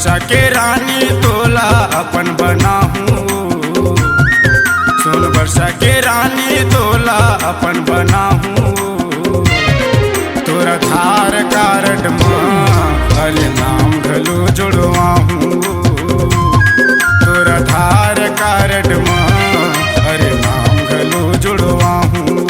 वर्षा के रानी तोला अपन बनाहूँ। सुन वर्षा के रानी तोला अपन बनाहूँ। तोरा धार कारड माँ अरे नाम घलो जुड़वाहूँ। तोरा धार कारड माँ अरे नाम घलो जुड़वाहूँ।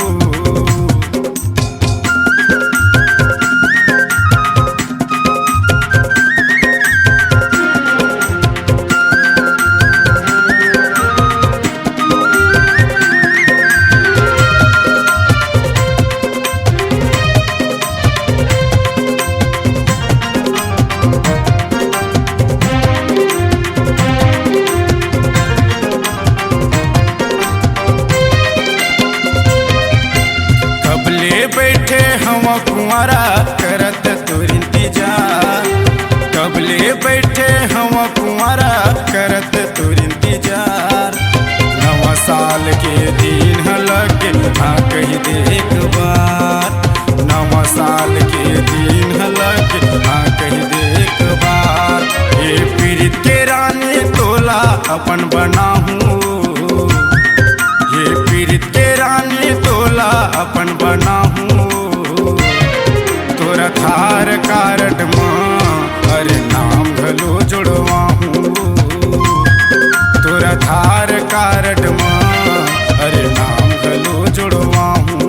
बैठे हम कुंवारा करत तोर इंतजार। कबले बैठे हम कुंवारा करत तोर इंतजार। नवा साल के दिन लगे हाँ कही दे एक बार। नवा साल के दिन लगे हाँ कही दे एक बार। ये पीड़ित के रानी तोला अपन बनाहूँ। ये पीड़ित के रानी तोला अपन बनाहूँ। तोरा धार कारड माँ अरे नाम घलो जुड़वाहूँ। तोरा धार कारड माँ अरे नाम घलो जुड़वाहूँ।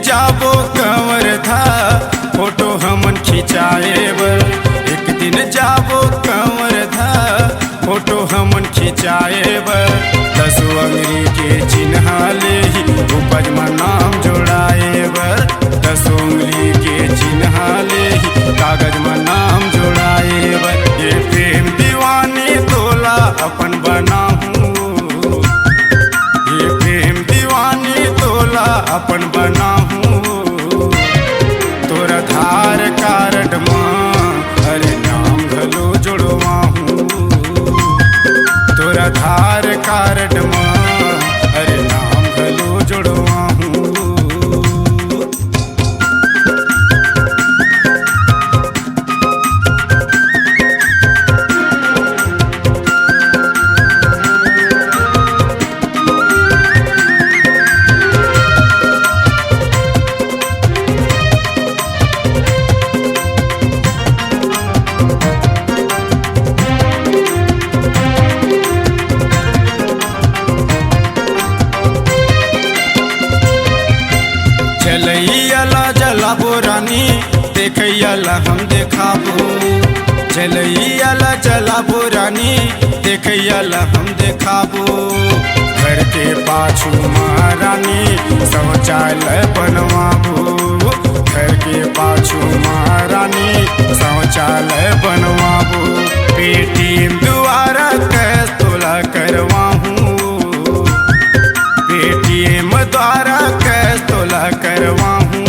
जाबो कंवर था फोटो हमन खिंचाए बर। एक दिन जाबो कंवर था फोटो हमन खिंचाए बर। 10 अंगरी के चिन्ह ले ही उपज में नाम जोड़ाए बर। 10 उंगली के चिन्ह ले ही कागज में नाम जोड़ाए बर। ये प्रेम दीवानी तोला अपन बनाहूँ। ये प्रेम दीवानी तोला अपन बनाहूँ। तोरा धार कारड माँ अरे नाम घलो जुड़वाहूँ। तोरा धार कारड माँ अरे नाम घलो जुड़वाहूँ। चलैयाला जलाबो रानी देखैयाला हम देखाबो। चलैयाला जलाबो रानी देखैयाला हम देखाबो। घर के पाछू महारानी शौचालय बनवाबो। घर के पाछू महारानी शौचालय बनवाबो। पेटीएम द्वारा कैश तोला करवाहूँ। पेटीएम द्वारा कैश तोला करवाहूँ।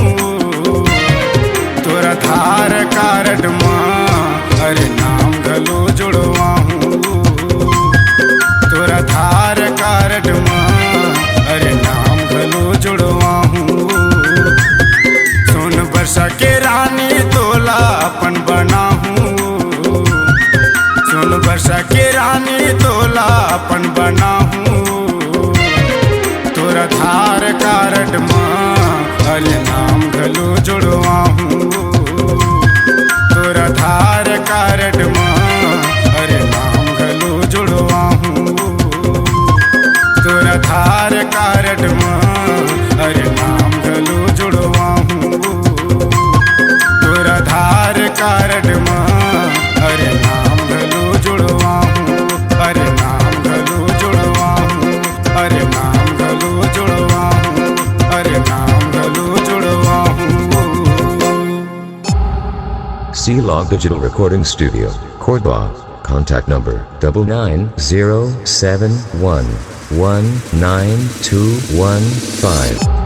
तोरा धार कारड माँ अरे नाम घलो जुड़वाहूँ। तोरा धार कारड माँ अरे नाम घलो जुड़वाहूँ। सुन वर्षा के रानी तोला अपन बनाहूँ। सुन वर्षा के रानी तोला अपन बनाहूँ। तोरा धार कारड माँ अरे नाम घलो जुड़वाहूँ। तोरा धार कारड माँ अरे नाम घलो जुड़वाहूँ। तोरा धार कारड माँ अरे नाम घलो जुड़वाहूँ। तोरा धार कारड माँ अरे नाम घलो जुड़वाहूँ। अरे नाम घलो जुड़वाहूँ। अरे नाम घलो जुड़वाहूँ। अरे नाम घलो जुड़वाहूँ। See Vlog Digital Recording Studio, Cordoba. Contact number 99071192215.